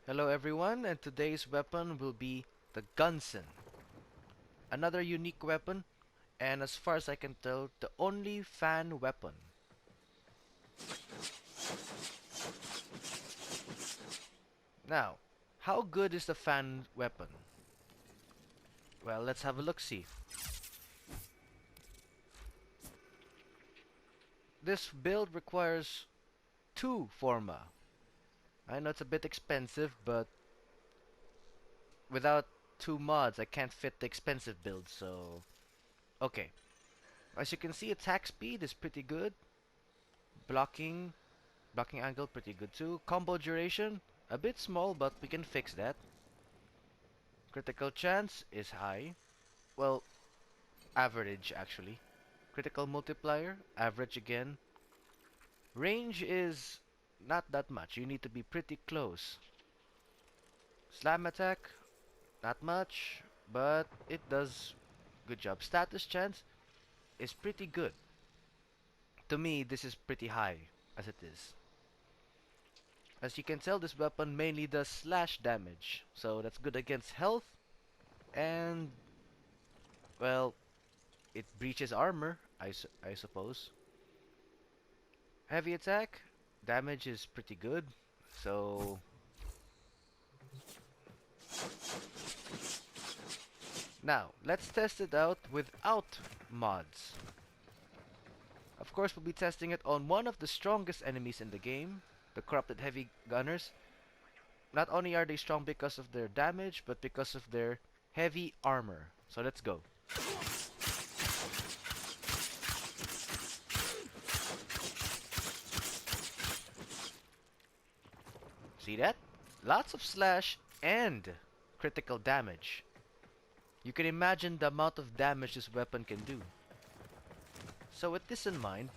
Hello everyone, and today's weapon will be the Gunsen. Another unique weapon, and as far as I can tell, the only fan weapon. Now, how good is the fan weapon? Well, let's have a look-see. This build requires 2 Forma. I know it's a bit expensive, but without 2 mods, I can't fit the expensive build, so... Okay. As you can see, attack speed is pretty good. Blocking angle pretty good too. Combo duration a bit small, but we can fix that. Critical chance is high. Well, average actually. Critical multiplier, average again. Range is not that much. You need to be pretty close. Slam attack, not much, but it does good job. Status chance is pretty good. To me, this is pretty high as it is. As you can tell, this weapon mainly does slash damage, so that's good against health, and, well, it breaches armor, I suppose. Heavy attack, damage is pretty good, so... Now, let's test it out without mods. Of course, we'll be testing it on one of the strongest enemies in the game, the Corrupted Heavy Gunners. Not only are they strong because of their damage, but because of their heavy armor. So let's go. See that? Lots of slash and critical damage. You can imagine the amount of damage this weapon can do. So with this in mind,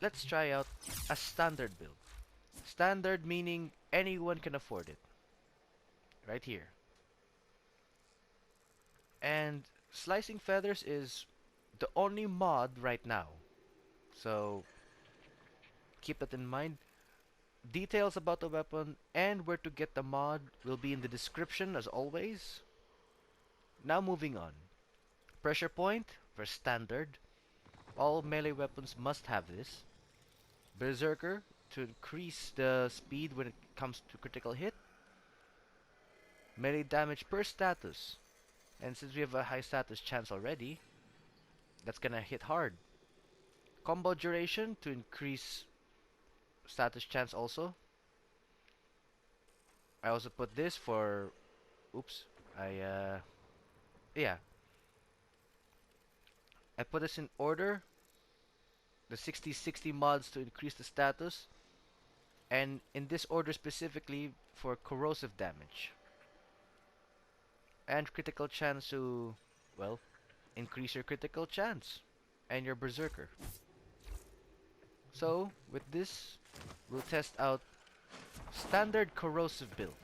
let's try out a standard build. Standard meaning anyone can afford it. Right here. And Slicing Feathers is the only mod right now. So keep that in mind. Details about the weapon and where to get the mod will be in the description as always. Now moving on. Pressure point for standard. All melee weapons must have this. Berserker to increase the speed when it comes to critical hit. Melee damage per status. And since we have a high status chance already, that's gonna hit hard. Combo duration to increase status chance also. I also put this for... Oops. Yeah. I put this in order. The 60-60 mods to increase the status. And in this order specifically for corrosive damage. And critical chance to, well, increase your critical chance. And your berserker. So, with this, we'll test out standard corrosive build.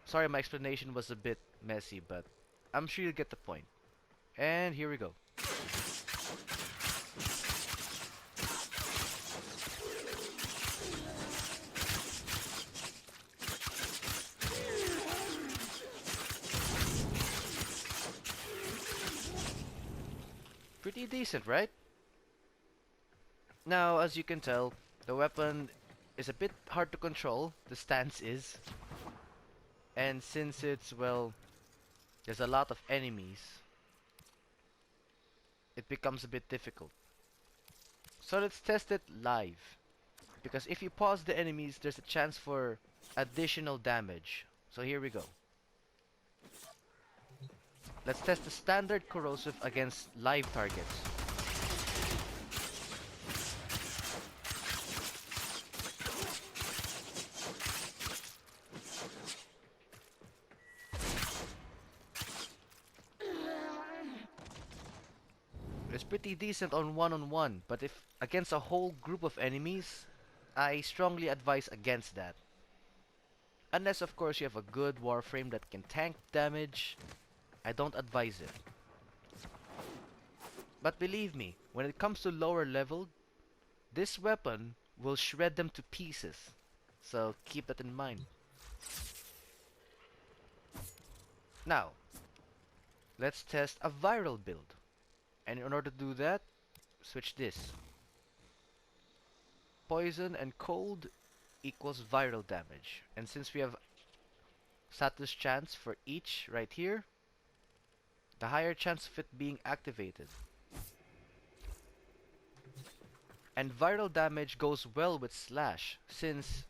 Sorry, my explanation was a bit messy, but I'm sure you'll get the point. And here we go. Pretty decent, right? Now, as you can tell, the weapon is a bit hard to control, the stance is. And since it's, well, there's a lot of enemies, it becomes a bit difficult. So let's test it live. Because if you pause the enemies, there's a chance for additional damage. So here we go. Let's test the standard corrosive against live targets. It's pretty decent on one-on-one, but if against a whole group of enemies, I strongly advise against that. Unless of course you have a good Warframe that can tank damage, I don't advise it. But believe me, when it comes to lower level, this weapon will shred them to pieces. So keep that in mind. Now, let's test a viral build. And in order to do that, switch this. Poison and cold equals viral damage. And since we have status chance for each right here, the higher chance of it being activated. And viral damage goes well with slash, since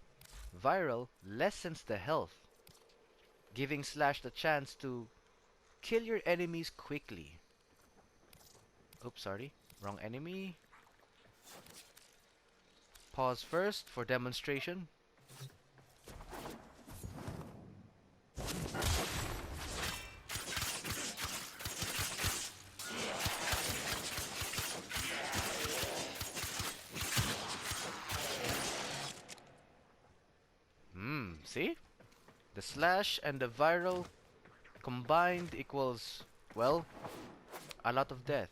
viral lessens the health, giving slash the chance to kill your enemies quickly. Oops, sorry. Wrong enemy. Pause first for demonstration. See? The slash and the viral combined equals, well, a lot of death.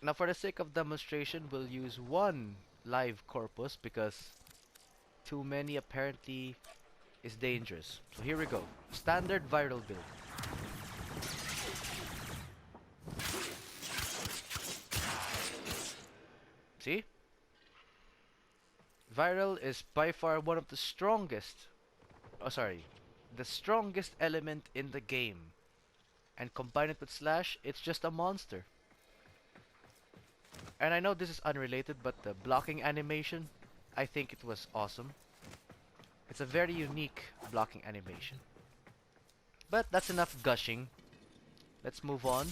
Now for the sake of demonstration, we'll use one live corpus because too many apparently is dangerous. So here we go. Standard viral build. See? Viral is by far one of the strongest, the strongest element in the game. And combine it with slash, it's just a monster. And I know this is unrelated, but the blocking animation, I think it was awesome. It's a very unique blocking animation. But that's enough gushing. Let's move on.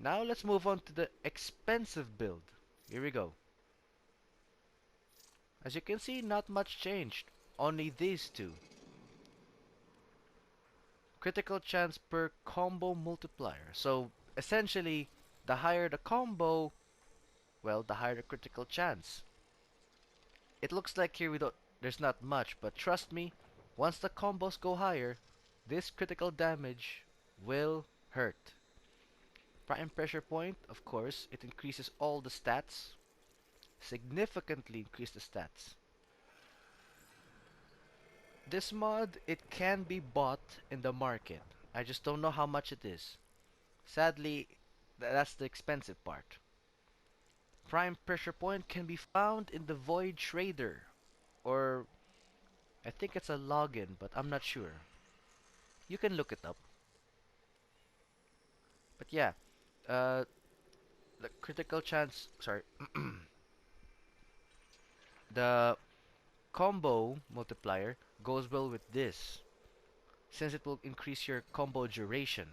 Now let's move on to the expensive build. Here we go. As you can see, not much changed. Only these two. Critical chance per combo multiplier. So essentially, the higher the combo, well, the higher the critical chance. It looks like here there's not much, but trust me, once the combos go higher, this critical damage will hurt. Prime pressure point, of course, it increases all the stats. Significantly increase the stats. This mod, it can be bought in the market. I just don't know how much it is. Sadly, that's the expensive part. Prime pressure point can be found in the Void Trader, or I think it's a login, but I'm not sure. You can look it up. But yeah, uh, the critical chance, sorry, the combo multiplier goes well with this, since it will increase your combo duration.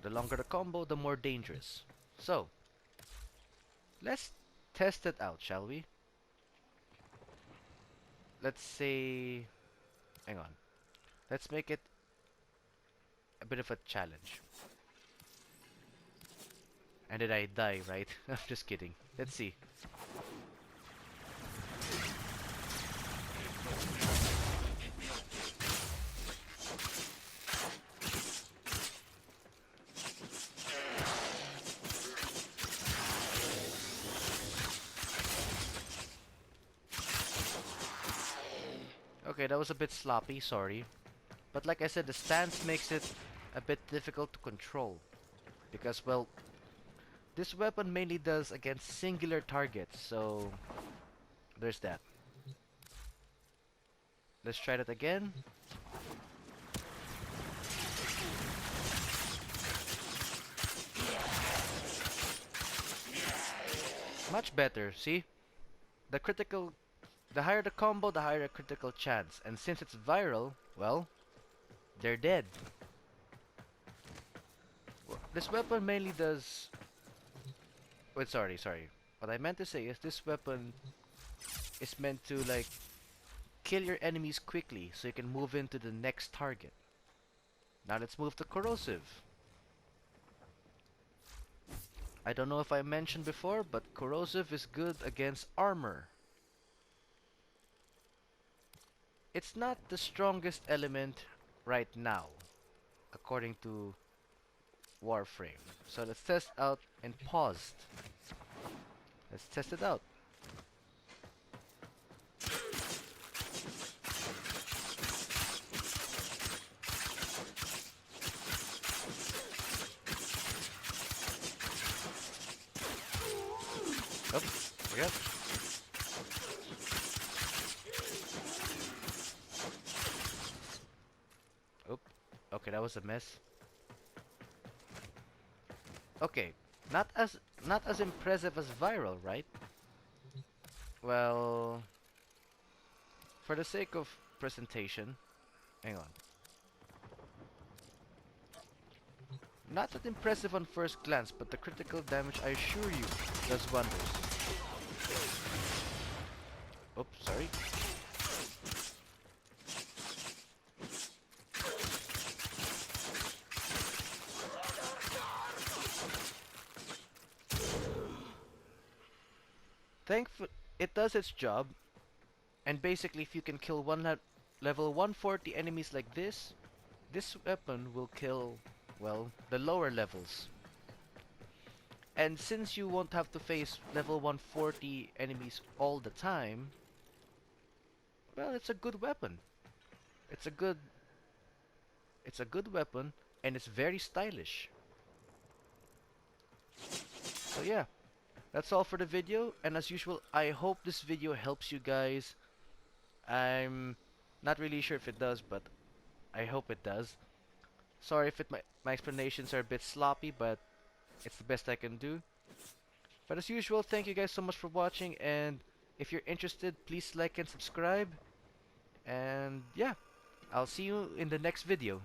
The longer the combo, the more dangerous. So, let's test it out, shall we? Let's say, hang on. Let's make it a bit of a challenge. And did I die, right? I'm just kidding. Let's see. Okay, that was a bit sloppy, sorry. But like I said, the stance makes it a bit difficult to control. Because, well, this weapon mainly does against singular targets, so there's that. Let's try that again. Much better, see? The higher the combo, the higher the critical chance. And since it's viral, well, they're dead. This weapon mainly does... Wait, sorry. What I meant to say is this weapon is meant to, like, kill your enemies quickly so you can move into the next target. Now let's move to Corrosive. I don't know if I mentioned before, but Corrosive is good against armor. It's not the strongest element right now, according to Warframe. So let's test out and paused. Let's test it out. Oh, forget. Oh, okay, that was a mess. Okay, not as impressive as viral, right? Well, for the sake of presentation, hang on. Not that impressive on first glance, but the critical damage, I assure you, does wonders. Oops, sorry. Thankful it does its job, and basically if you can kill level 140 enemies like this weapon will kill, well, the lower levels. And since you won't have to face level 140 enemies all the time, well, it's a good weapon. It's a good it's a good weapon and it's very stylish. So yeah, that's all for the video, and as usual, I hope this video helps you guys. I'm not really sure if it does, but I hope it does. Sorry if my explanations are a bit sloppy, but it's the best I can do. But as usual, thank you guys so much for watching, and if you're interested, please like and subscribe. And yeah, I'll see you in the next video.